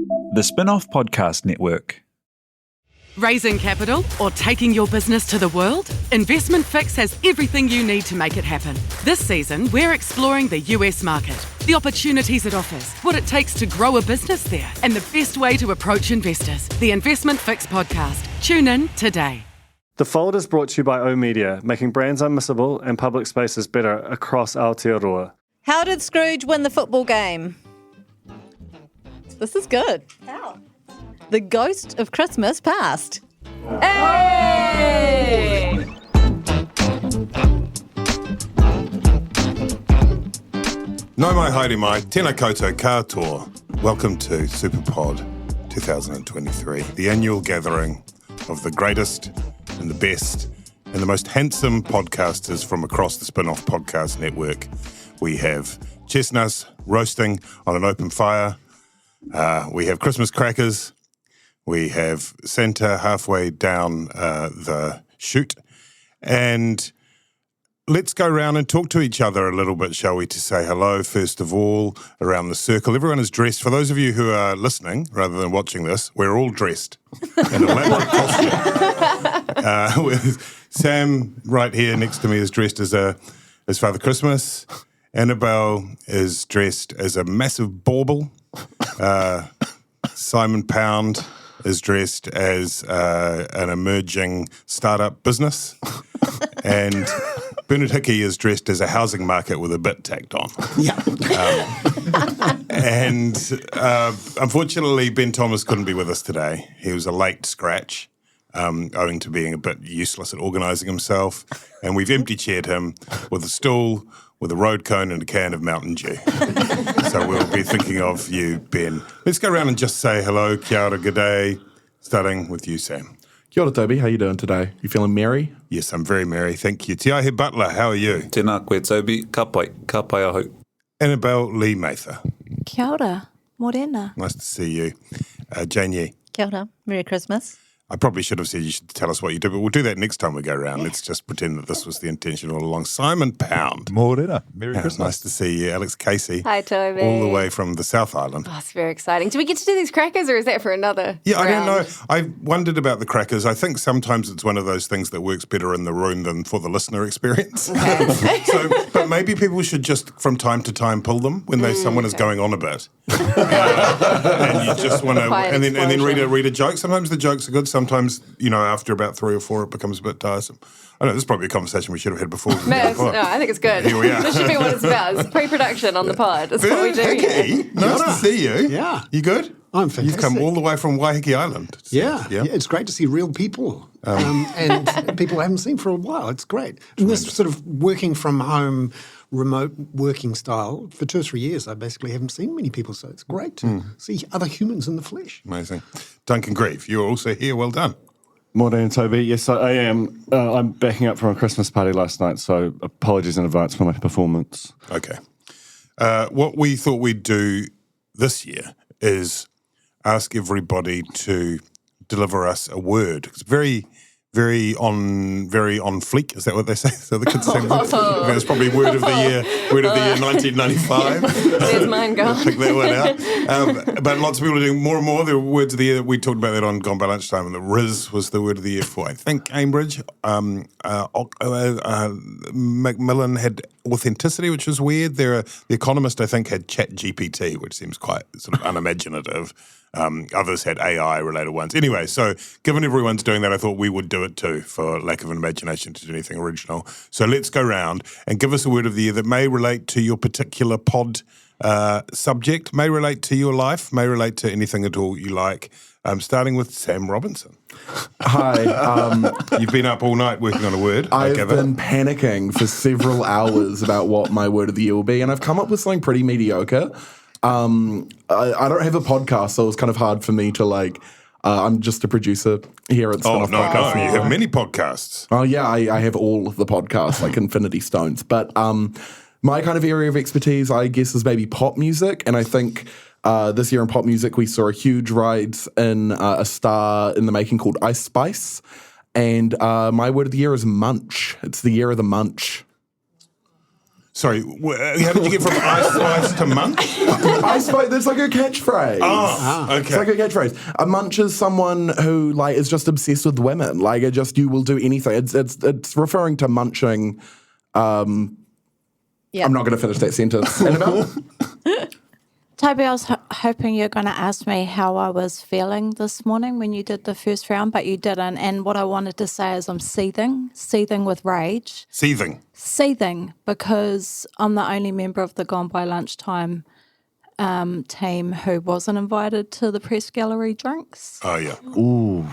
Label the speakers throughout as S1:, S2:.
S1: The Spinoff Podcast Network.
S2: Raising capital or taking your business to the world? Investment Fix has everything you need to make it happen. This season, we're exploring the US market, the opportunities it offers, what it takes to grow a business there, and the best way to approach investors. The Investment Fix podcast. Tune in today.
S3: The Fold is brought to you by oOh!media, making brands unmissable and public spaces better across Aotearoa.
S4: How did Scrooge win the football game? This is good.
S5: How?
S4: The ghost of Christmas past.
S5: Hey!
S6: No mai haere mai, tēnā koutou katoa. Welcome to SUPERPOD 2023, the annual gathering of the greatest and the best and the most handsome podcasters from across the Spinoff Podcast Network. We have chestnuts roasting on an open fire. We have Christmas crackers. We have Santa halfway down the chute. And let's go around and talk to each other a little bit, shall we, to say hello, first of all, around the circle. Everyone is dressed. For those of you who are listening, rather than watching this, we're all dressed in elaborate costume. With Sam right here next to me is dressed as Father Christmas. Annabelle is dressed as a massive bauble. Simon Pound is dressed as an emerging startup business. And Bernard Hickey is dressed as a housing market with a bit tacked on.
S7: Yeah.
S6: Unfortunately, Ben Thomas couldn't be with us today. He was a late scratch, owing to being a bit useless at organising himself. And we've empty-chaired him with a stool, with a road cone and a can of Mountain Dew. So we'll be thinking of you, Ben. Let's go around and just say hello, kia ora, good day, starting with you, Sam.
S7: Kia ora, Toby. How you doing today? You feeling merry?
S6: Yes, I'm very merry, thank you. Te Aihe Butler, how are you?
S8: Tēnā koe, Toby. Ka pai aho.
S6: Annabelle Lee Mather.
S5: Kia ora, morena.
S6: Nice to see you. Jane Yee.
S4: Kia ora. Merry Christmas.
S6: I probably should have said you should tell us what you do, but we'll do that next time we go around. Let's just pretend that this was the intention all along. Simon Pound.
S9: Morena. Merry Christmas.
S6: Nice to see you. Alex Casey.
S5: Hi, Toby.
S6: All the way from the South Island.
S5: Oh, it's very exciting. Do we get to do these crackers or is that for another
S6: Yeah, I don't
S5: round?
S6: know. I wondered about the crackers. I think sometimes it's one of those things that works better in the room than for the listener experience. But maybe people should just from time to time pull them when someone is going on a bit. And you just want to, and then read a joke. Sometimes the jokes are good. Sometimes, after about 3 or 4, it becomes a bit tiresome. I know this is probably a conversation we should have had before.
S5: No, I think it's good.
S6: Here we are.
S5: This should be what it's about. It's pre-production on the pod. That's what we do here.
S6: Hickey, nice to see you.
S10: Yeah.
S6: You good?
S10: I'm fantastic.
S6: You've come all the way from Waiheke Island.
S10: Yeah, it's great to see real people and people I haven't seen for a while. It's great. And this sort of working from home, remote working style, for 2 or 3 years, I basically haven't seen many people, so it's great to see other humans in the flesh.
S6: Amazing. Duncan Greive, you're also here. Well done.
S3: Morning, Toby. Yes, I am. I'm backing up from a Christmas party last night, so apologies in advance for my performance.
S6: Okay. What we thought we'd do this year is ask everybody to deliver us a word. It's very on fleek. Is that what they say? So the kids say that's probably word of the year 1995.
S5: There's mine gone.
S6: Pick that one out. But lots of people are doing more and more. There were words of the year. We talked about that on Gone by Lunchtime, and the Riz was the word of the year for, I think, Cambridge. Macmillan had authenticity, which was weird. The Economist, I think, had Chat GPT, which seems quite sort of unimaginative. Others had AI-related ones. Anyway, so given everyone's doing that, I thought we would do it too, for lack of an imagination to do anything original. So let's go round and give us a word of the year that may relate to your particular pod subject, may relate to your life, may relate to anything at all you like. Starting with Sam Robinson.
S7: Hi.
S6: You've been up all night working on a word.
S7: I've been panicking for several hours about what my word of the year will be, and I've come up with something pretty mediocre. I don't have a podcast, so it's kind of hard for me to I'm just a producer here at Spinoff Podcast.
S6: No, you have many podcasts.
S7: Oh yeah, I have all of the podcasts, like Infinity Stones. But my kind of area of expertise, I guess, is maybe pop music, and I think this year in pop music we saw a huge rise in a star in the making called Ice Spice, and my word of the year is munch. It's the year of the munch.
S6: Sorry, how did you get from Ice Spice to Munch?
S7: I suppose that's like a catchphrase.
S6: Oh, okay.
S7: It's like a catchphrase. A munch is someone who like is just obsessed with women. Like you will do anything. It's referring to munching. I'm not going to finish that sentence. Annabelle?
S9: Toby, I was hoping you're going to ask me how I was feeling this morning when you did the first round, but you didn't. And what I wanted to say is I'm seething with rage. Seething, because I'm the only member of the Gone By Lunchtime team who wasn't invited to the press gallery drinks.
S6: Oh, yeah.
S7: Ooh.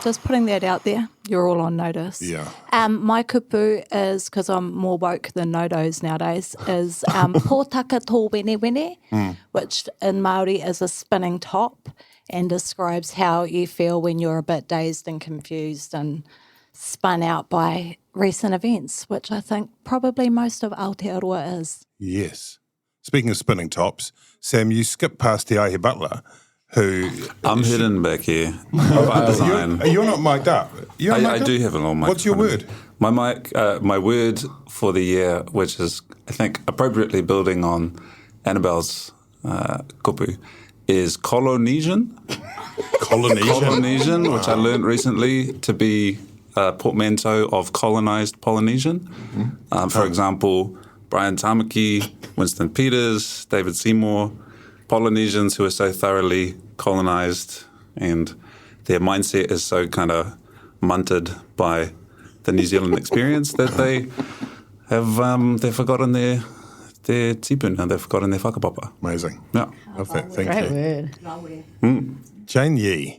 S9: Just putting that out there. You're all on notice.
S6: Yeah.
S9: My kupu is, because I'm more woke than no-dos nowadays, is pōtaka tō wene, which in Māori is a spinning top and describes how you feel when you're a bit dazed and confused and spun out by recent events, which I think probably most of Aotearoa is.
S6: Yes. Speaking of spinning tops, Sam, you skipped past the Aihe Butler, who...
S8: I'm hidden back here by design.
S6: You're not mic'd up.
S8: I do have a little mic.
S6: What's your word?
S8: My word for the year, which is, I think, appropriately building on Annabelle's kupu, is Polynesian. Polynesian, which I learned recently to be a portmanteau of colonised Polynesian. For example, Brian Tamaki, Winston Peters, David Seymour, Polynesians who are so thoroughly colonised and their mindset is so kind of munted by the New Zealand experience that they have they've forgotten their tipuna, they've forgotten their whakapapa.
S6: Amazing.
S8: Yeah.
S6: Love that. Thank
S4: Great
S6: you.
S4: word.
S6: Jane Yee.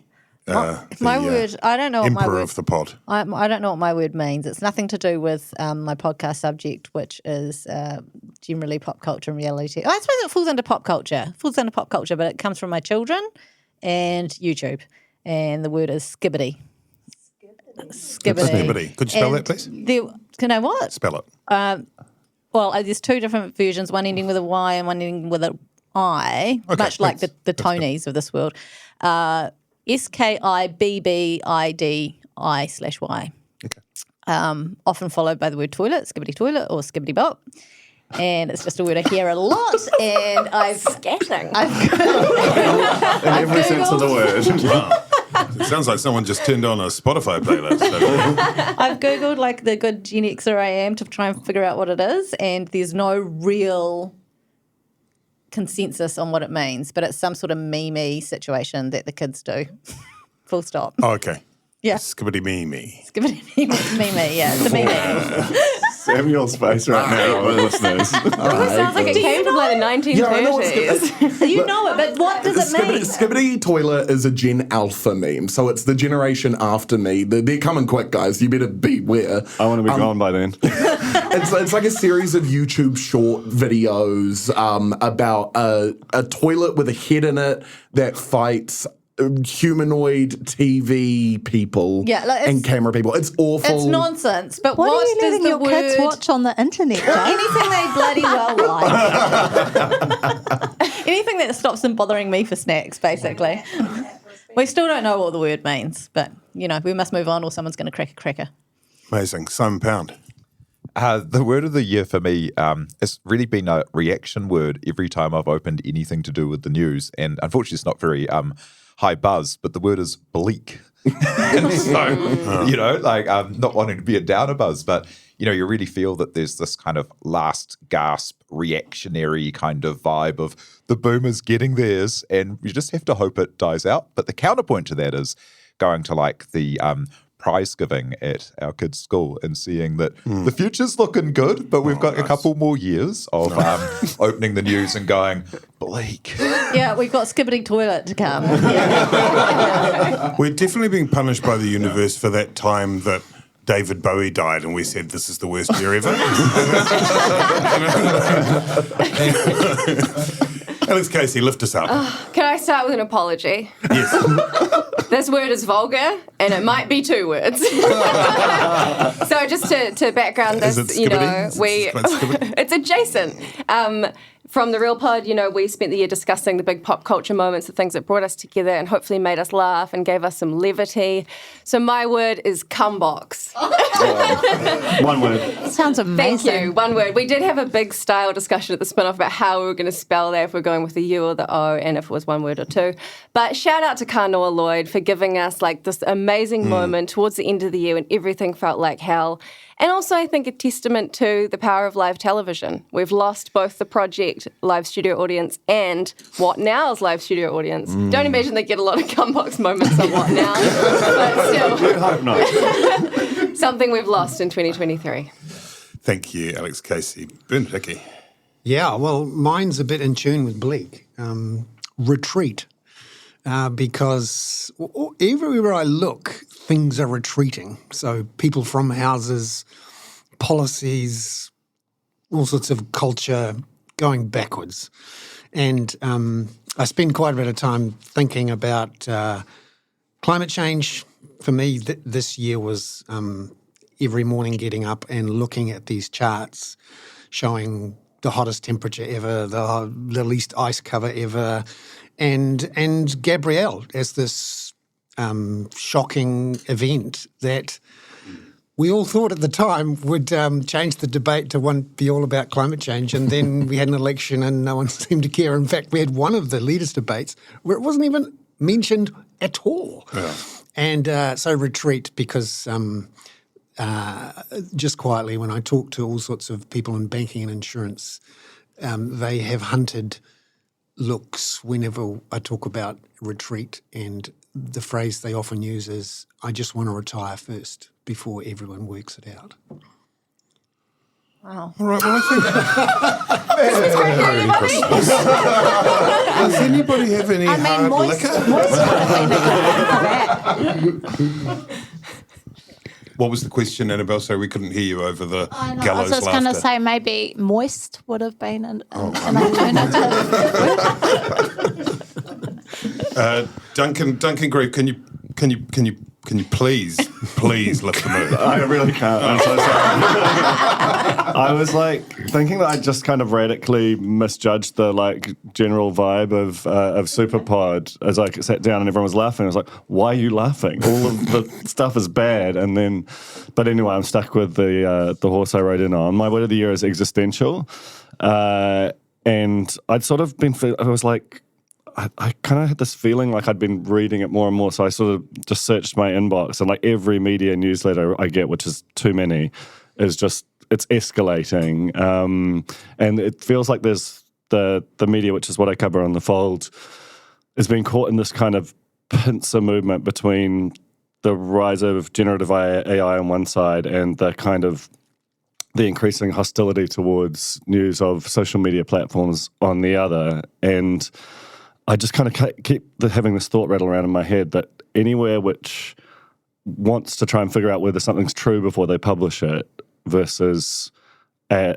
S4: My word, I don't know what my
S6: Emperor
S4: word
S6: of the pod.
S4: I don't know what my word means. It's nothing to do with my podcast subject, which is generally pop culture and reality. I suppose it falls under pop culture. But it comes from my children and YouTube. And the word is skibidi.
S6: Skibidi. Could you spell that, please?
S4: Can I what?
S6: Spell it.
S4: Well, there's two different versions, one ending with a Y and one ending with an I,
S6: Okay,
S4: much like the Tonys of this world. SKIBBIDI/Y.
S6: Okay.
S4: Often followed by the word toilet, skibidi toilet or skibidi bop. And it's just a word I hear a lot. And I've
S5: Scatting.
S3: In every sense of the word.
S6: Wow. It sounds like someone just turned on a Spotify playlist.
S4: I've Googled like the good Gen Xer I am to try and figure out what it is. And there's no real consensus on what it means, but it's some sort of meme situation that the kids do. Full stop.
S6: Oh, okay.
S4: Yeah.
S6: Skibidi meme.
S4: Skibidi meme, yeah. It's a meme.
S3: Samuel's face right now, the listeners.
S5: It sounds like it came from like the 1930s.
S7: Yeah, I know what
S4: You know it, but what does it mean?
S7: Skibidi toilet is a Gen Alpha meme, so it's the generation after me. They're coming quick, guys. You better beware.
S3: I want to be gone by then.
S7: It's like a series of YouTube short videos about a toilet with a head in it that fights humanoid TV people and camera people. It's awful.
S4: It's nonsense. But
S9: What are
S4: what
S9: you
S4: does
S9: letting
S4: the
S9: your
S4: word...
S9: kids watch on the internet, Jane?
S4: Anything they bloody well like. Anything that stops them bothering me for snacks, basically. We still don't know what the word means, but, you know, we must move on or someone's going to crack a cracker.
S6: Amazing. Simon Pound.
S11: The word of the year for me, it's really been a reaction word every time I've opened anything to do with the news. And unfortunately, it's not very high buzz, but the word is bleak. So, you know, like not wanting to be a downer buzz, but, you know, you really feel that there's this kind of last gasp reactionary kind of vibe of the boomers getting theirs, and you just have to hope it dies out. But the counterpoint to that is going to like the prize giving at our kids' school and seeing that the future's looking good, but we've got a couple more years of opening the news and going, bleak.
S4: Yeah, we've got skibidi toilet to come.
S6: We're definitely being punished by the universe for that time that David Bowie died and we said this is the worst year ever. Alex Casey, lift us up.
S5: Can I start with an apology?
S6: Yes.
S5: This word is vulgar, and it might be two words. So just to background
S6: Is
S5: this,
S6: it
S5: you know,
S6: skibidi? Is it skibidi?
S5: it's adjacent. From the Real Pod, we spent the year discussing the big pop culture moments, the things that brought us together and hopefully made us laugh and gave us some levity. So my word is cumbox.
S3: One word.
S9: Sounds amazing.
S5: Thank you. One word. We did have a big style discussion at the Spinoff about how we were going to spell that, if we're going with the U or the O, and if it was one word or two. But shout out to Kanoa Lloyd for giving us like this amazing moment towards the end of the year when everything felt like hell. And also, I think, a testament to the power of live television. We've lost both the Project live studio audience and What Now's live studio audience. Don't imagine they get a lot of cumbox moments on What Now, but still.
S3: I hope not.
S5: Something we've lost in 2023.
S6: Thank you, Alex Casey. Bernard Hickey.
S10: Yeah, well, mine's a bit in tune with Bleak. Retreat. Because everywhere I look, things are retreating. So people from houses, policies, all sorts of culture going backwards. And I spend quite a bit of time thinking about climate change. For me, this year was every morning getting up and looking at these charts showing the hottest temperature ever, the least ice cover ever, and Gabrielle as this shocking event that we all thought at the time would change the debate to be all about climate change, and then we had an election and no one seemed to care. In fact, we had one of the leaders' debates where it wasn't even mentioned at all. Yeah. And so retreat, because just quietly, when I talk to all sorts of people in banking and insurance, they have hunted looks whenever I talk about retreat, and the phrase they often use is, I just want to retire first before everyone works it out.
S4: Wow.
S6: All right, well, I think... Merry Christmas. Does anybody have any hard liquor? What was the question, Annabelle? So we couldn't hear you over the gallows laughter.
S9: I was just going to say maybe moist would have been an alternative.
S6: Duncan Greive, can you please lift the mood?
S3: I really can't. I'm so sorry. I was thinking that I just kind of radically misjudged the general vibe of SUPERPOD as I sat down and everyone was laughing. I was like, why are you laughing? All of the stuff is bad. And then, but anyway, I'm stuck with the horse I rode in on. My word of the year is existential. And I'd sort of been, I was like, I kind of had this feeling like I'd been reading it more and more, so I sort of just searched my inbox, and every media newsletter I get, which is too many, is just, it's escalating. And it feels like there's the media, which is what I cover on The Fold, has been caught in this kind of pincer movement between the rise of generative AI on one side and the kind of the increasing hostility towards news of social media platforms on the other. And I just kind of keep having this thought rattle around in my head that anywhere which wants to try and figure out whether something's true before they publish it versus or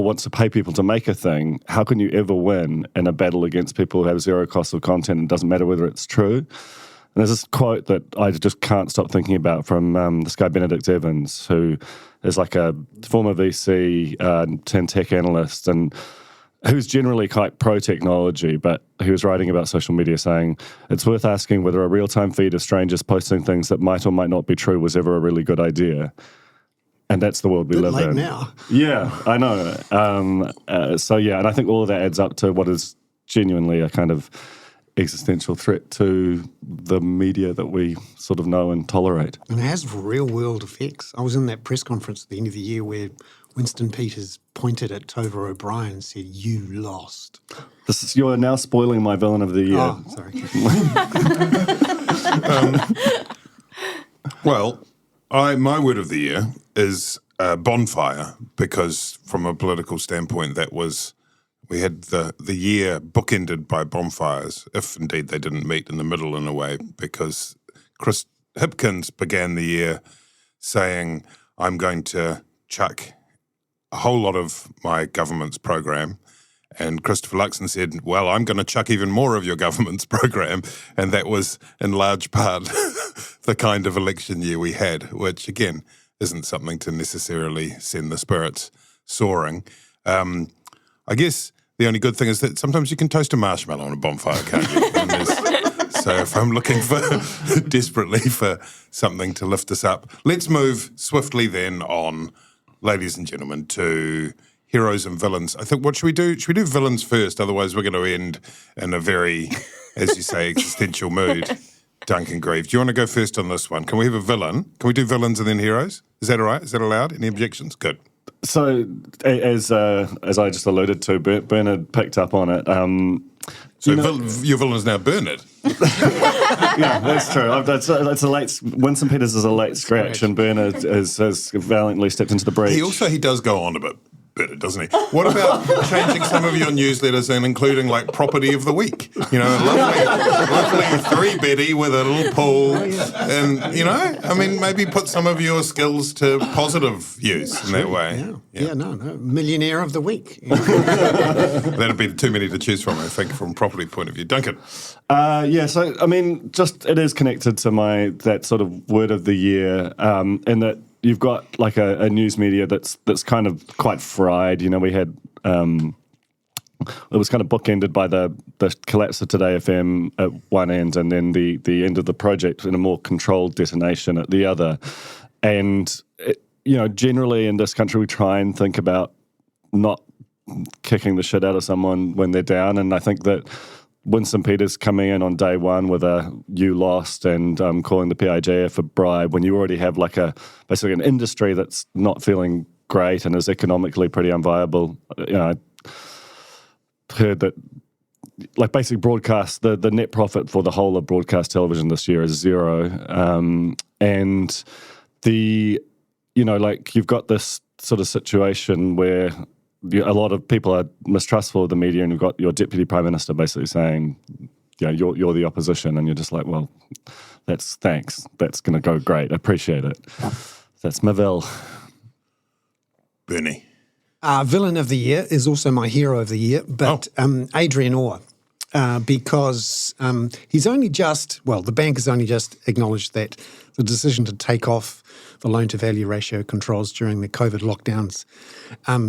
S3: wants to pay people to make a thing, how can you ever win in a battle against people who have zero cost of content and it doesn't matter whether it's true? And there's this quote that I just can't stop thinking about from this guy, Benedict Evans, who is like a former VC turned tech analyst and who's generally quite pro-technology, but he was writing about social media saying, it's worth asking whether a real-time feed of strangers posting things that might or might not be true was ever a really good idea. And that's the world we live in.
S10: Now.
S3: Yeah, I know. And I think all of that adds up to what is genuinely a kind of existential threat to the media that we sort of know and tolerate.
S10: And it has real-world effects. I was in that press conference at the end of the year where Winston Peters pointed at Toby O'Brien and said, "You lost."
S3: You are now spoiling my villain of the year.
S10: Oh, sorry.
S6: My word of the year is bonfire, because from a political standpoint, we had the year bookended by bonfires, if indeed they didn't meet in the middle in a way, because Chris Hipkins began the year saying, I'm going to chuck a whole lot of my government's program. And Christopher Luxon said, well, I'm going to chuck even more of your government's program. And that was in large part the kind of election year we had, which again isn't something to necessarily send the spirits soaring. I guess The only good thing is that sometimes you can toast a marshmallow on a bonfire, can't you? So if I'm looking desperately for something to lift us up, let's move swiftly then on, ladies and gentlemen, to heroes and villains. I think, what should we do? Should we do villains first? Otherwise, we're going to end in a very, as you say, existential mood. Duncan Greive, do you want to go first on this one? Can we have a villain? Can we do villains and then heroes? Is that all right? Is that allowed? Any objections? Good.
S3: So, as I just alluded to, Bernard picked up on it.
S6: Your villain is now Bernard.
S3: Yeah, that's true. That's a late. Winston Peters is a late scratch, and Bernard has valiantly stepped into the breach.
S6: He does go on a bit. Doesn't he? What about changing some of your newsletters and including like property of the week? You know, a lovely 3-beddy with a little pool, and maybe put some of your skills to positive use in that way.
S10: Yeah, no, millionaire of the week.
S6: That'd be too many to choose from, I think, from a property point of view. Duncan.
S3: So I mean, just it is connected to that sort of word of the year, in that you've got like a news media that's kind of quite fried. You know, we had it was kind of bookended by the collapse of Today FM at one end, and then the end of the project in a more controlled detonation at the other. And generally in this country, we try and think about not kicking the shit out of someone when they're down, and I think that Winston Peters coming in on day one with a "you lost" and calling the PIJF a bribe when you already have like basically an industry that's not feeling great and is economically pretty unviable. I heard that like basic broadcast, the net profit for the whole of broadcast television this year is zero, and you've got this sort of situation where a lot of people are mistrustful of the media, and you've got your deputy prime minister basically saying, you're the opposition, and you're just like, well, thanks. That's going to go great. I appreciate it. That's my Vil.
S6: Bernie.
S10: Villain of the year is also my hero of the year, but Adrian Orr, because he's only just, the bank has only just acknowledged that the decision to take off the loan-to-value ratio controls during the COVID lockdowns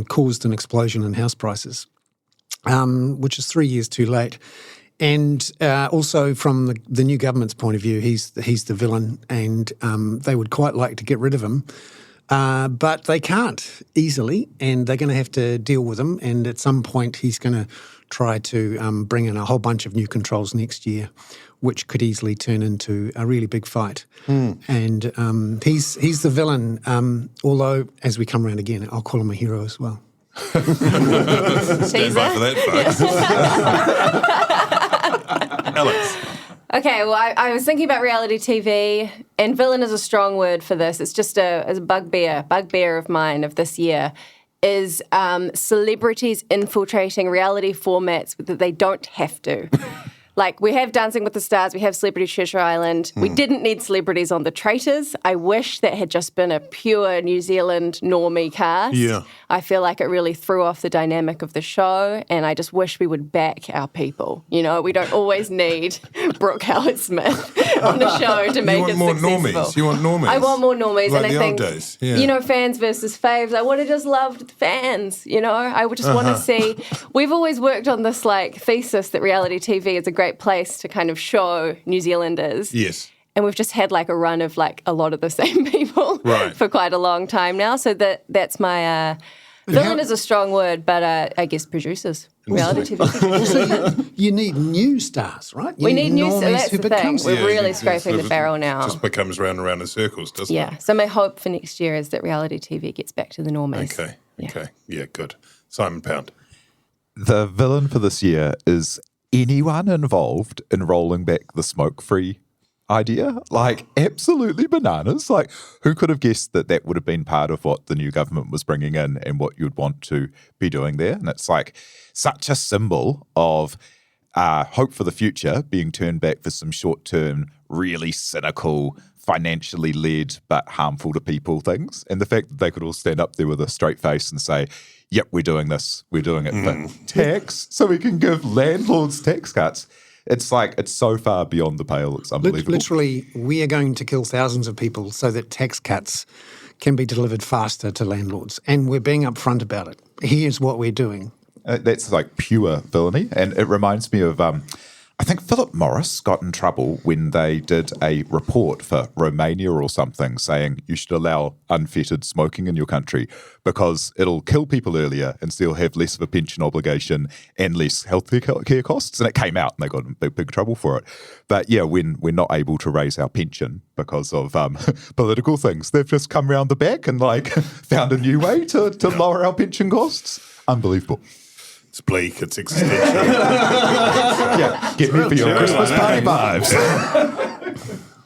S10: caused an explosion in house prices, which is 3 years too late. And also from the new government's point of view, he's the villain, and they would quite like to get rid of him, but they can't easily, and they're going to have to deal with him. And at some point, he's going to try to bring in a whole bunch of new controls next year, which could easily turn into a really big fight. And he's the villain, although as we come around again, I'll call him a hero as well.
S6: Stand by for that, folks. Alex.
S5: Okay, well, I was thinking about reality TV, and villain is a strong word for this. It's just a bugbear of mine of this year, is celebrities infiltrating reality formats that they don't have to. Like, we have Dancing with the Stars, we have Celebrity Treasure Island. We didn't need celebrities on The Traitors. I wish that had just been a pure New Zealand normie cast.
S6: Yeah.
S5: I feel like it really threw off the dynamic of the show, and I just wish we would back our people. You know, we don't always need Brooke Howard-Smith on the show to make it successful.
S6: You want normies?
S5: I want more normies.
S6: Like
S5: and I think,
S6: days. Yeah.
S5: fans versus faves. I would have just loved fans, I would just want to see. We've always worked on this thesis that reality TV is a great place to kind of show New Zealanders.
S6: Yes.
S5: And we've just had a run of a lot of the same people for quite a long time now. So that's my villain is a strong word, but I guess producers. Reality TV.
S10: So you need new stars, right?
S5: We need new stars. That's the thing. We're really scraping the barrel now.
S6: It just becomes round and round in circles, doesn't it?
S5: Yeah. So my hope for next year is that reality TV gets back to the normies.
S6: Okay. Yeah, good. Simon Pound.
S11: The villain for this year is anyone involved in rolling back the smoke-free idea. Absolutely bananas. Who could have guessed that would have been part of what the new government was bringing in and what you'd want to be doing there? And it's such a symbol of hope for the future being turned back for some short-term, really cynical, financially led but harmful to people things. And the fact that they could all stand up there with a straight face and say, yep, we're doing this. We're doing it for tax, so we can give landlords tax cuts. It's so far beyond the pale. It's unbelievable.
S10: Literally, we are going to kill thousands of people so that tax cuts can be delivered faster to landlords. And we're being upfront about it. Here's what we're doing.
S11: That's like pure villainy. And it reminds me of, I think Philip Morris got in trouble when they did a report for Romania or something saying you should allow unfettered smoking in your country because it'll kill people earlier and still have less of a pension obligation and less healthcare costs. And it came out and they got in big trouble for it. But yeah, when we're not able to raise our pension because of political things, they've just come round the back and like found a new way to lower our pension costs. Unbelievable.
S6: It's bleak, it's existential.
S11: Yeah, get me for your Christmas party vibes.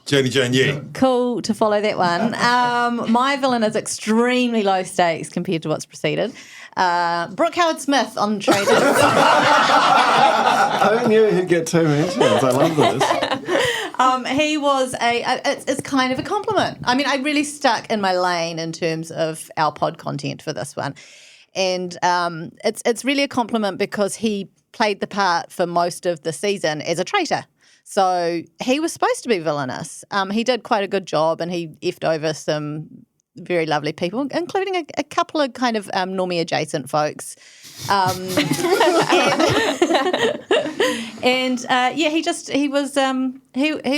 S6: Jane Yee.
S4: Cool to follow that one. My villain is extremely low stakes compared to what's preceded. Brooke Howard-Smith on Traders.
S3: I knew he'd get 2 mentions. I love this.
S4: He was it's kind of a compliment. I mean, I really stuck in my lane in terms of our pod content for this one. And it's really a compliment because he played the part for most of the season as a traitor. So he was supposed to be villainous. He did quite a good job and he effed over some very lovely people, including a couple of kind of normie adjacent folks. He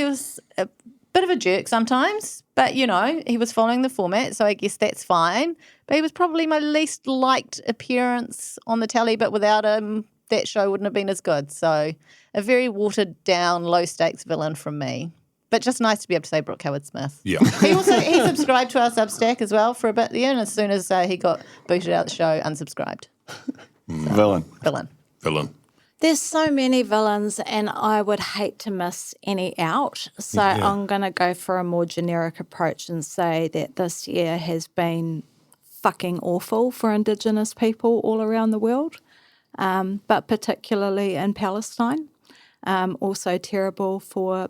S4: was a bit of a jerk sometimes, but you know, he was following the format, so I guess that's fine. But he was probably my least liked appearance on the telly, but without him, that show wouldn't have been as good. So a very watered down, low stakes villain from me. But just nice to be able to say Brooke Howard-Smith.
S6: Yeah.
S4: He subscribed to our Substack as well for a bit there, and as soon as he got booted out of the show, unsubscribed.
S3: Villain.
S9: There's so many villains, and I would hate to miss any out. So I'm going to go for a more generic approach and say that this year has been fucking awful for Indigenous people all around the world, but particularly in Palestine. Also terrible for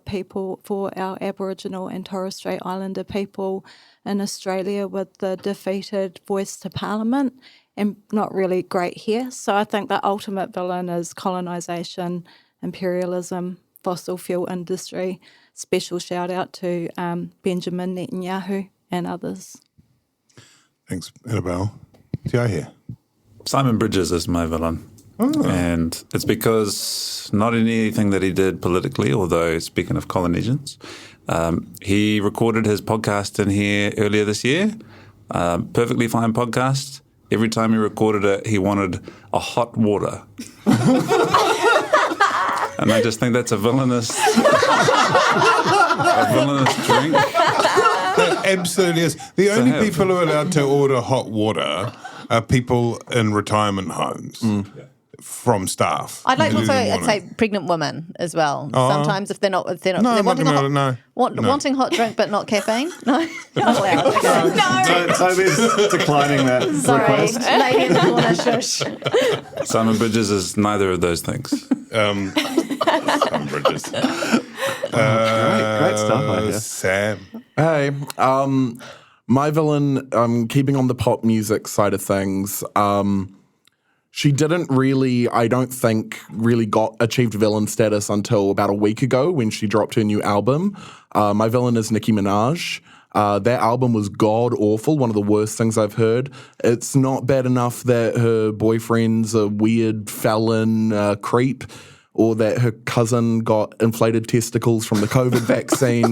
S9: our Aboriginal and Torres Strait Islander people in Australia with the defeated voice to Parliament, and not really great here. So I think the ultimate villain is colonisation, imperialism, fossil fuel industry. Special shout out to Benjamin Netanyahu and others.
S6: Thanks, Annabelle. Aihe.
S8: Simon Bridges is my villain. Oh. And it's because not in anything that he did politically, although speaking of Polynesians, he recorded his podcast in here earlier this year. Perfectly fine podcast. Every time he recorded it, he wanted a hot water. And I just think that's a villainous drink.
S6: That absolutely is. The only people who are allowed to order hot water are people in retirement homes. From staff.
S4: I'd like to also say pregnant women as well. Sometimes if they're wanting hot drink but not caffeine. No, not allowed. Okay.
S3: No. Toby's declining that request.
S4: Lady in the corner, shush.
S8: Simon Bridges is neither of those things.
S6: Simon Bridges.
S3: Great stuff, I hear.
S6: Sam.
S7: Hey, my villain, keeping on the pop music side of things, she didn't really, I don't think, really achieved villain status until about a week ago when she dropped her new album. My villain is Nicki Minaj. That album was god-awful, one of the worst things I've heard. It's not bad enough that her boyfriend's a weird felon creep, or that her cousin got inflated testicles from the COVID vaccine.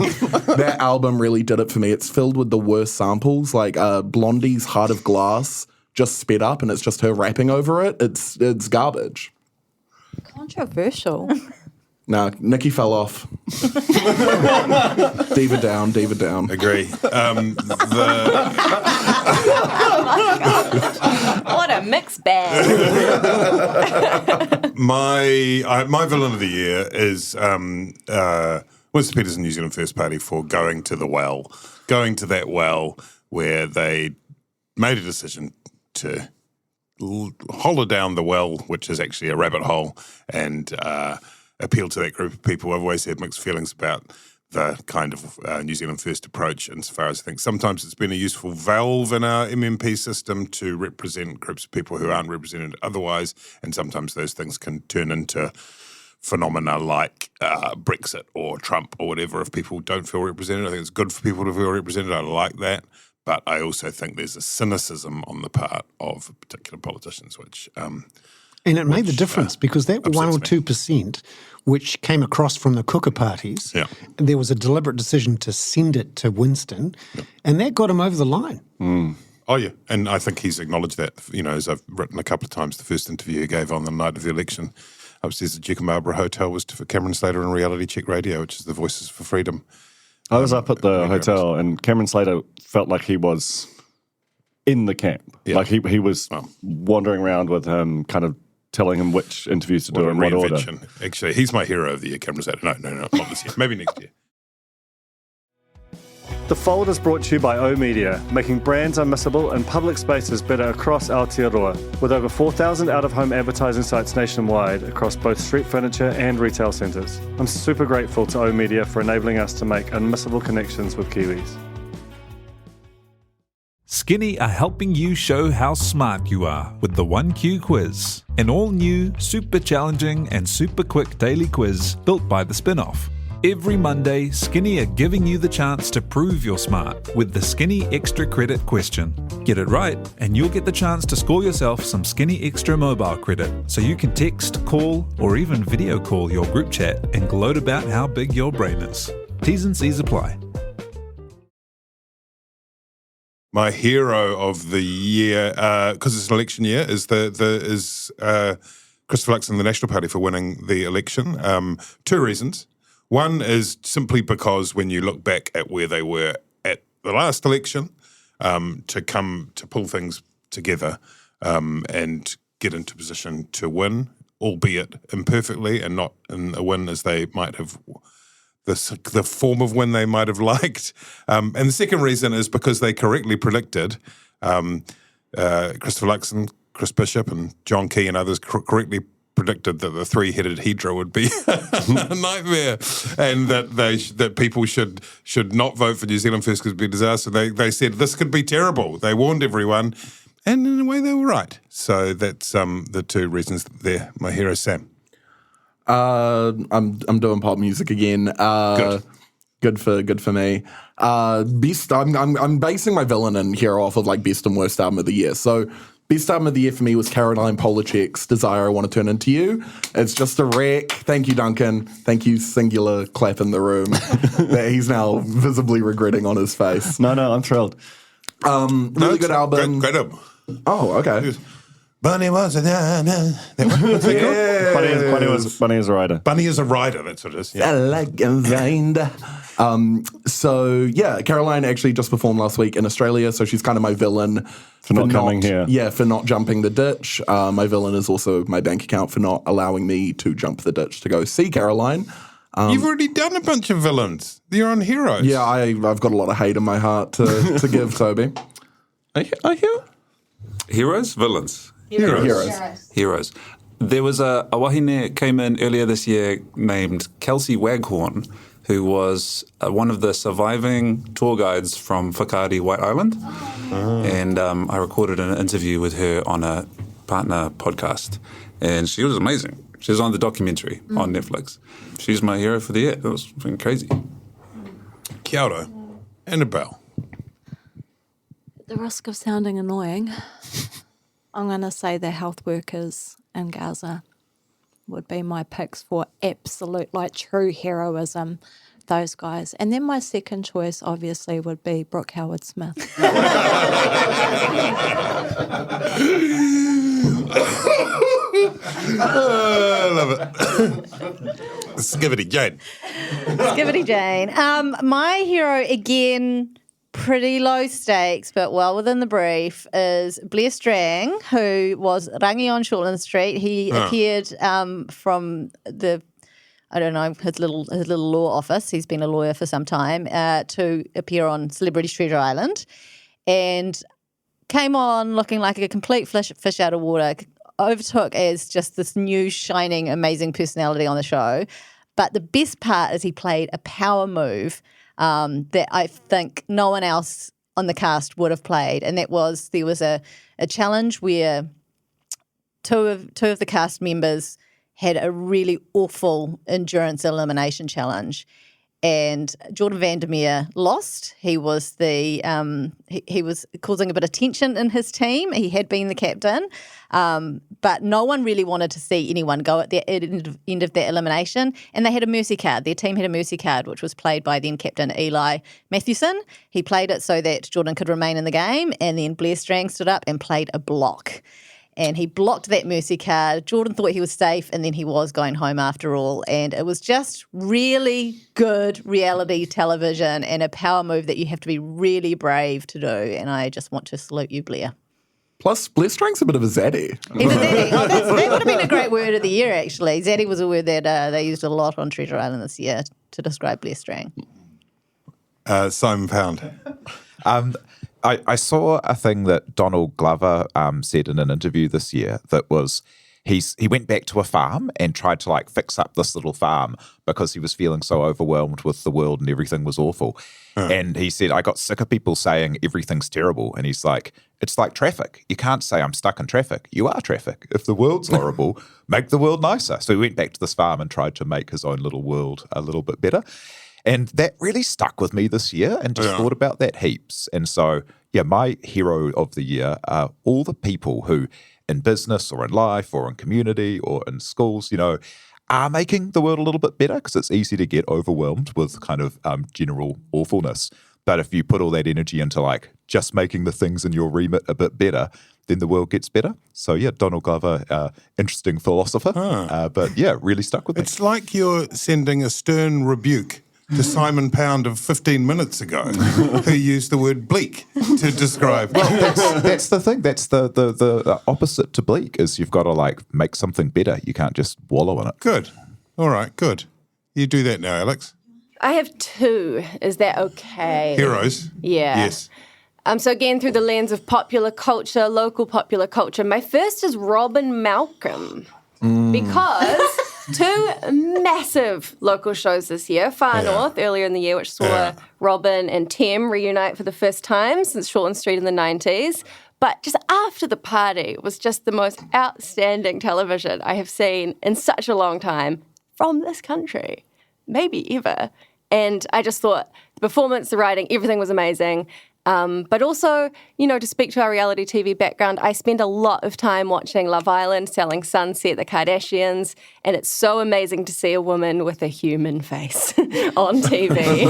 S7: That album really did it for me. It's filled with the worst samples, like Blondie's Heart of Glass, just sped up, and it's just her rapping over it. It's garbage.
S9: Controversial.
S7: Nah, Nicki fell off. Diva down.
S6: Agree.
S5: What a mixed bag.
S6: My villain of the year is Winston Peters and New Zealand First Party for going to that well where they made a decision to hollow down the well, which is actually a rabbit hole, and appeal to that group of people. I've always had mixed feelings about the kind of New Zealand First approach, insofar as I think sometimes it's been a useful valve in our MMP system to represent groups of people who aren't represented otherwise, and sometimes those things can turn into phenomena like Brexit or Trump or whatever if people don't feel represented. I think it's good for people to feel represented. I like that. But I also think there's a cynicism on the part of particular politicians, which
S10: And it made the difference because that 1 or 2%, which came across from the cooker parties, there was a deliberate decision to send it to Winston, and that got him over the line.
S6: Oh, yeah. And I think he's acknowledged that, as I've written a couple of times, the first interview he gave on the night of the election upstairs at Jukamabra Hotel was for Cameron Slater and Reality Check Radio, which is the Voices for Freedom.
S3: I was up at the hotel, and Cameron Slater felt like he was in the camp. Yeah. Like he was wandering around with him, kind of telling him which interviews to do in what order.
S6: Actually, he's my hero of the year, Cameron Slater. No, not this year. Maybe next year.
S3: The Fold is brought to you by O Media, making brands unmissable and public spaces better across Aotearoa, with over 4,000 out-of-home advertising sites nationwide across both street furniture and retail centres. I'm super grateful to O Media for enabling us to make unmissable connections with Kiwis.
S1: Skinny are helping you show how smart you are with the 1Q quiz, an all-new, super challenging and super quick daily quiz built by the Spinoff. Every Monday, Skinny are giving you the chance to prove you're smart with the Skinny Extra Credit question. Get it right, and you'll get the chance to score yourself some Skinny Extra mobile credit, so you can text, call, or even video call your group chat and gloat about how big your brain is. T's and C's apply.
S6: My hero of the year, because it's an election year, is Christopher Luxon, the National Party, for winning the election. 2 reasons. One is simply because when you look back at where they were at the last election, to pull things together and get into position to win, albeit imperfectly and not in a win as they might have, the form of win they might have liked. And the second reason is because they correctly predicted, Christopher Luxon, Chris Bishop and John Key and others correctly predicted that the 3-headed Hydra would be a nightmare, and that people should not vote for New Zealand First because it would be a disaster. They said this could be terrible. They warned everyone, and in a way they were right. So that's the 2 reasons there. My hero, Sam.
S7: I'm doing pop music again. Good for me. Best. I'm basing my villain in here off of like best and worst album of the year. So. Best album of the year for me was Caroline Polachek's Desire I Want to Turn Into You. It's just a wreck. Thank you, Duncan. Thank you, singular clap in the room that he's now visibly regretting on his face.
S3: No, I'm thrilled.
S7: Really good album.
S6: Great album.
S7: Oh, okay.
S6: Bunny was a
S3: Bunny is a rider.
S6: Bunny is a rider, that's what it is.
S7: Yeah. I like a rider. So yeah, Caroline actually just performed last week in Australia, so she's kind of my villain
S3: for not coming here.
S7: Yeah, for not jumping the ditch. My villain is also my bank account for not allowing me to jump the ditch to go see Caroline.
S6: You've already done a bunch of villains. You're on heroes.
S7: Yeah, I've got a lot of hate in my heart to give, Toby. I hear
S8: Heroes? Villains?
S7: Heroes.
S8: There was a wahine came in earlier this year named Kelsey Waghorn, who was one of the surviving tour guides from Whakaari White Island. And I recorded an interview with her on a partner podcast. And she was amazing. She was on the documentary on Netflix. She's my hero for the year. It was fucking crazy.
S6: Kia ora. Annabelle.
S9: At the risk of sounding annoying, I'm going to say the health workers in Gaza would be my picks for absolute, like, true heroism, those guys. And then my second choice, obviously, would be Brooke Howard-Smith.
S6: I love it. Skibidi Jane.
S4: Skibidi Jane. My hero, again, pretty low stakes, but well within the brief, is Blair Strang, who was Rangi on Shortland Street. He appeared from the, I don't know, his little law office. He's been a lawyer for some time, to appear on Celebrity Treasure Island, and came on looking like a complete fish out of water, overtook as just this new, shining, amazing personality on the show. But the best part is he played a power move that I think no one else on the cast would have played, and that was there was a challenge where two of the cast members had a really awful endurance elimination challenge, and Jordan Vandermeer lost. He was he was causing a bit of tension in his team. He had been the captain, but no one really wanted to see anyone go at the end of their elimination. And they had a mercy card. Their team had a mercy card, which was played by then captain Eli Matthewson. He played it so that Jordan could remain in the game, and then Blair Strang stood up and played a block. And he blocked that mercy card. Jordan thought he was safe, and then he was going home after all. And it was just really good reality television and a power move that you have to be really brave to do. And I just want to salute you, Blair.
S7: Plus, Blair Strang's a bit of a zaddy.
S4: He's a zaddy. Oh, that would have been a great word of the year, actually. Zaddy was a word that they used a lot on Treasure Island this year to describe Blair Strang.
S6: Simon Pound.
S11: I saw a thing that Donald Glover said in an interview this year that was he went back to a farm and tried to fix up this little farm because he was feeling so overwhelmed with the world and everything was awful. And he said, I got sick of people saying everything's terrible. And he's like, it's like traffic. You can't say I'm stuck in traffic. You are traffic. If the world's horrible, make the world nicer. So he went back to this farm and tried to make his own little world a little bit better. And that really stuck with me this year and just thought about that heaps. And so, my hero of the year are all the people who in business or in life or in community or in schools, are making the world a little bit better, because it's easy to get overwhelmed with kind of general awfulness. But if you put all that energy into just making the things in your remit a bit better, then the world gets better. So Donald Glover, interesting philosopher, but really stuck with me.
S6: It's like you're sending a stern rebuke to Simon Pound of 15 minutes ago, who used the word bleak to describe.
S11: Well, that's the thing. That's the opposite to bleak, is you've got to make something better. You can't just wallow in it.
S6: Good. All right, good. You do that now, Alex.
S5: I have two. Is that okay?
S6: Heroes?
S5: Yeah.
S6: Yes.
S5: So again, through the lens of popular culture, local popular culture, my first is Robin Malcolm. Because two massive local shows this year, Far North earlier in the year, which saw Robin and Tem reunite for the first time since Shortland Street in the 90s. But just after the party was just the most outstanding television I have seen in such a long time from this country, maybe ever. And I just thought the performance, the writing, everything was amazing. But also, to speak to our reality TV background, I spend a lot of time watching Love Island, Selling Sunset, The Kardashians, and it's so amazing to see a woman with a human face on TV.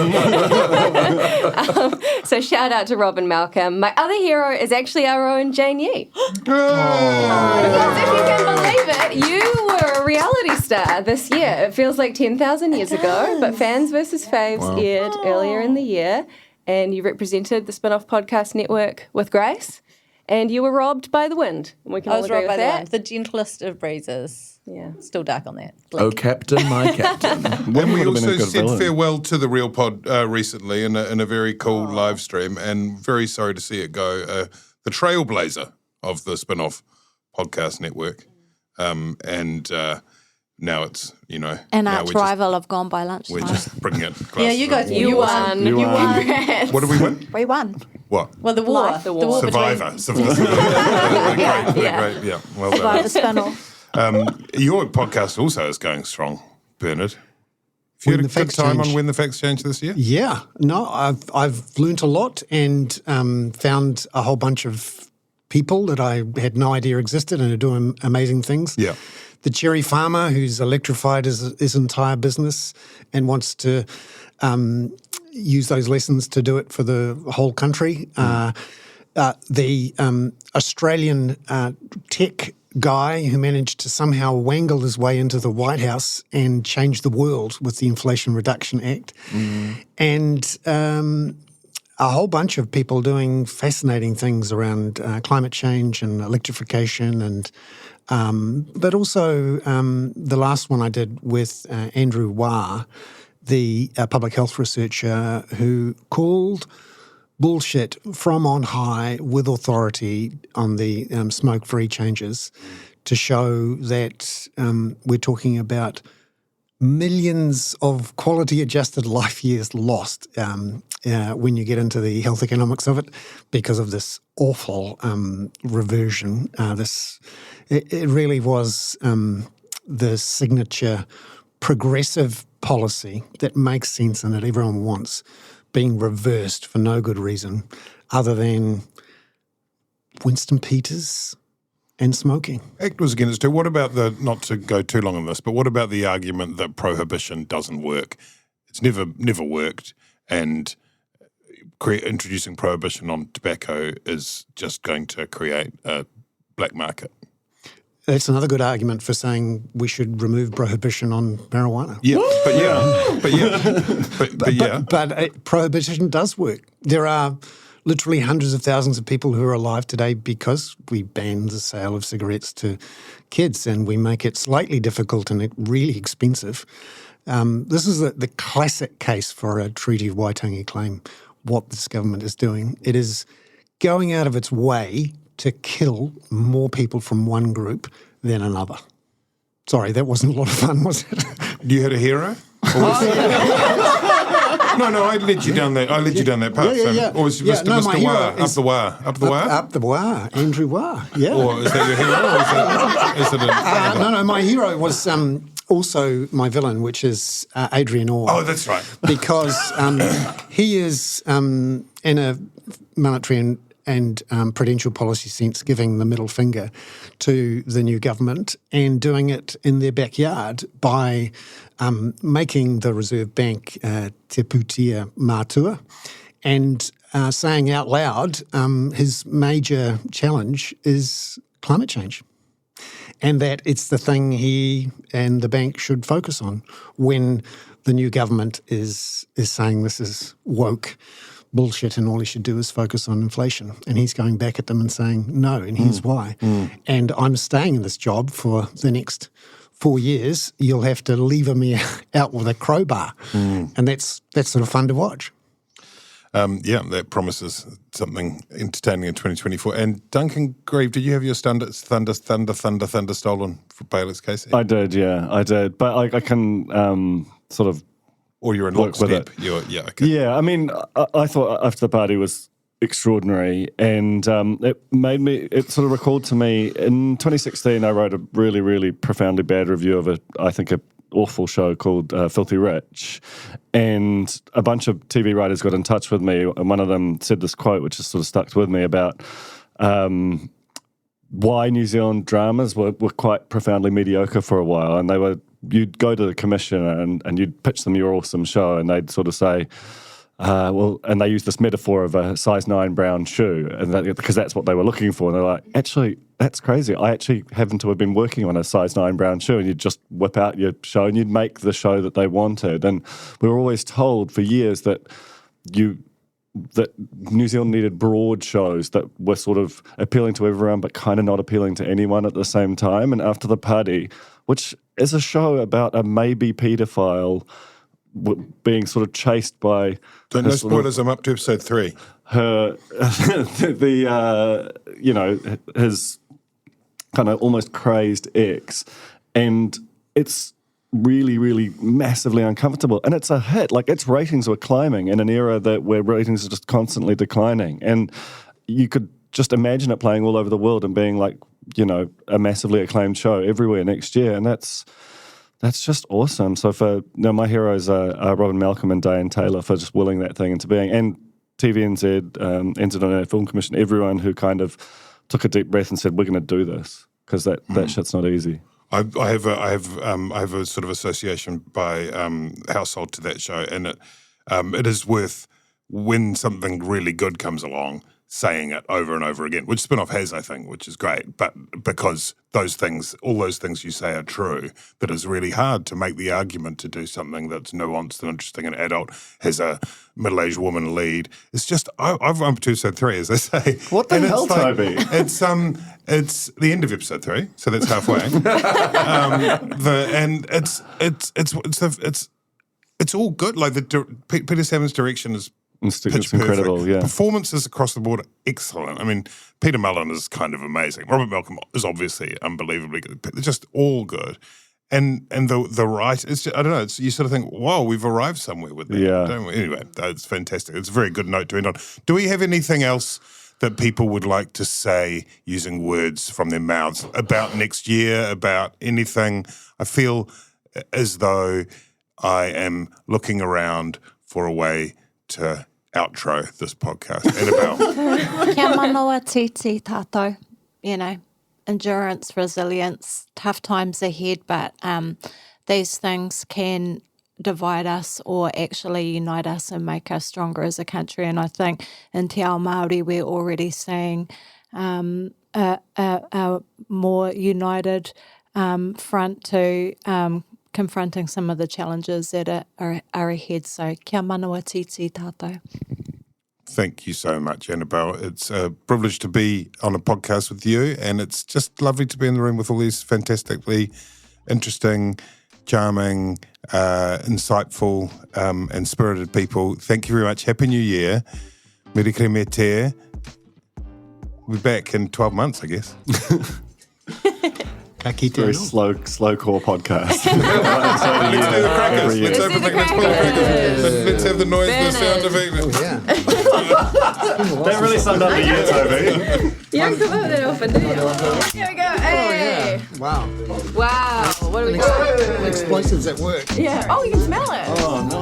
S5: So shout out to Robin Malcolm. My other hero is actually our own Jane Yee. Because if you can believe it, you were a reality star this year. It feels like 10,000 years ago, but Fans vs. Faves aired earlier in the year. And you represented the Spinoff Podcast Network with grace, and you were robbed by the wind. And we can
S4: I
S5: all
S4: was
S5: agree
S4: robbed
S5: with
S4: by the
S5: that.
S4: wind. The gentlest of breezes. Yeah, still dark on that.
S7: Oh, Captain, my Captain.
S6: And we also said
S3: villain.
S6: farewell to the Real Pod recently in a very cool live stream, and very sorry to see it go. The trailblazer of the Spinoff Podcast Network. Now it's,
S9: An arch rival have gone by lunchtime.
S6: we're just bringing it closer.
S4: Yeah, you guys,
S5: You won.
S3: You won.
S6: What did we win?
S9: We won.
S6: What?
S4: Well, the war.
S5: The war.
S6: Survivor.
S4: Between,
S6: Great. Yeah, well
S9: By
S6: done.
S9: the Spinoff.
S6: Your podcast also is going strong, Bernard. Have you
S10: When
S6: had a
S10: the
S6: good
S10: Facts
S6: time
S10: Change.
S6: on When the Facts Change this year?
S10: Yeah, no, I've learnt a lot and found a whole bunch of people that I had no idea existed and are doing amazing things.
S6: Yeah.
S10: The cherry farmer who's electrified his entire business and wants to use those lessons to do it for the whole country. The Australian tech guy who managed to somehow wangle his way into the White House and change the world with the Inflation Reduction Act. And a whole bunch of people doing fascinating things around climate change and electrification, and but also the last one I did with Andrew Wah, the public health researcher who called bullshit from on high with authority on the smoke-free changes to show that we're talking about millions of quality-adjusted life years lost when you get into the health economics of it because of this awful reversion. It really was the signature progressive policy that makes sense and that everyone wants being reversed for no good reason other than Winston Peters and smoking.
S6: ACT was against it. What about not to go too long on this, but what about the argument that prohibition doesn't work? It's never worked, and introducing prohibition on tobacco is just going to create a black market.
S10: That's another good argument for saying we should remove prohibition on marijuana. But prohibition does work. There are literally hundreds of thousands of people who are alive today because we ban the sale of cigarettes to kids and we make it slightly difficult and really expensive. This is the classic case for a Treaty of Waitangi claim, what this government is doing. It is going out of its way to kill more people from one group than another. Sorry, that wasn't a lot of fun, was it?
S6: You had a hero? No, I led you down that. I led you down that path.
S10: Yeah.
S6: Or was Mr. Wah, up the Wah,
S10: Andrew Wah. Yeah.
S6: Or is that your hero? Or is it
S10: no. My hero was also my villain, which is Adrian Orr.
S6: Oh, that's right.
S10: Because he is in a monetary and prudential policy sense giving the middle finger to the new government and doing it in their backyard by making the Reserve Bank te putia mātua and saying out loud his major challenge is climate change and that it's the thing he and the bank should focus on when the new government is saying this is woke bullshit and all he should do is focus on inflation. And he's going back at them and saying, no, and here's why. And I'm staying in this job for the next 4 years. You'll have to lever me out with a crowbar. And that's sort of fun to watch.
S6: That promises something entertaining in 2024. And Duncan Greive, did you have your thunder stolen for Bailiff's case?
S3: I did, yeah, I did. But I can sort of
S6: or you're in
S3: lockstep.
S6: Okay.
S3: Yeah, I mean, I thought After the Party was extraordinary, and it sort of recalled to me in 2016. I wrote a really, really profoundly bad review of I think an awful show called Filthy Rich, and a bunch of TV writers got in touch with me, and one of them said this quote, which has sort of stuck with me about why New Zealand dramas were quite profoundly mediocre for a while, and you'd go to the commissioner and you'd pitch them your awesome show, and they'd sort of say, and they use this metaphor of a size 9 brown shoe, and because that's what they were looking for. And they're like, actually, that's crazy. I actually happen to have been working on a size 9 brown shoe, and you'd just whip out your show and you'd make the show that they wanted. And we were always told for years that New Zealand needed broad shows that were sort of appealing to everyone but kind of not appealing to anyone at the same time. And After the Party, which is a show about a maybe paedophile being sort of chased by...
S6: No spoilers, I'm up to episode 3.
S3: His kind of almost crazed ex. And it's really, really massively uncomfortable. And it's a hit. Like, its ratings were climbing in an era where ratings are just constantly declining. And you could just imagine it playing all over the world and being like, a massively acclaimed show everywhere next year. And that's just awesome. So my heroes are Robin Malcolm and Diane Taylor for just willing that thing into being. And TVNZ, International Film Commission, everyone who kind of took a deep breath and said, we're going to do this, because that shit's not easy.
S6: I have a sort of association by household to that show, and it is worth, when something really good comes along, saying it over and over again, which Spinoff has, I think, which is great. But because all those things you say are true, that it's really hard to make the argument to do something that's nuanced and interesting and adult, has a middle-aged woman lead. It's just, I've run to episode 3, as I say.
S3: What the hell, Toby?
S6: It's the end of episode 3, so that's halfway. And it's all good. Like Peter Salmon's direction is
S3: It's incredible, yeah.
S6: Performances across the board are excellent. I mean, Peter Mullen is kind of amazing. Robert Malcolm is obviously unbelievably good. They're just all good. And the right, it's just, I don't know, you sort of think, wow, we've arrived somewhere with that, don't we? Anyway, that's fantastic. It's a very good note to end on. Do we have anything else that people would like to say using words from their mouths about next year, about anything? I feel as though I am looking around for a way to outro this podcast. Annabelle.
S9: Kia manawa titi tātou. You know, endurance, resilience, tough times ahead, but these things can divide us or actually unite us and make us stronger as a country. And I think in Te Ao Māori, we're already seeing a more united front to confronting some of the challenges that are ahead. So kia manawa titi tātou.
S6: Thank you so much, Annabelle. It's a privilege to be on a podcast with you, and it's just lovely to be in the room with all these fantastically interesting, charming, insightful, and spirited people. Thank you very much. Happy New Year. Merikere me te. We'll be back in 12 months, I guess.
S3: Very slow core podcast.
S6: Let's do the crackers. Let's open the crackers. Let's have the noise, the sound effect.
S10: Oh, yeah.
S3: That really summed up the year, Toby.
S5: You don't come up with it often, do you? Here we go. Hey.
S10: Wow.
S5: Wow. What do we got?
S10: Explosives at work.
S5: Yeah. Oh, you can smell it.
S3: Oh, no.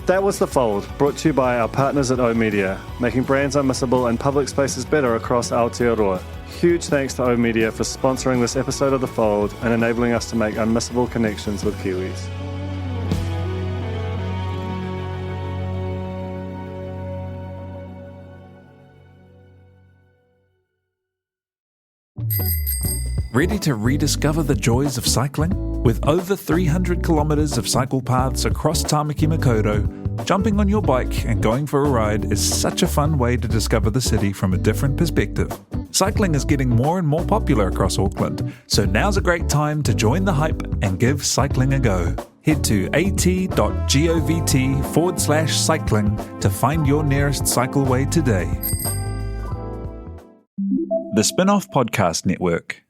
S3: That was The Fold, brought to you by our partners at O Media, making brands unmissable and public spaces better across Aotearoa. Huge thanks to O Media for sponsoring this episode of The Fold and enabling us to make unmissable connections with Kiwis.
S1: Ready to rediscover the joys of cycling? With over 300 kilometres of cycle paths across Tāmaki Makaurau, jumping on your bike and going for a ride is such a fun way to discover the city from a different perspective. Cycling is getting more and more popular across Auckland, so now's a great time to join the hype and give cycling a go. Head to at.govt/cycling to find your nearest cycleway today. The Spinoff Podcast Network.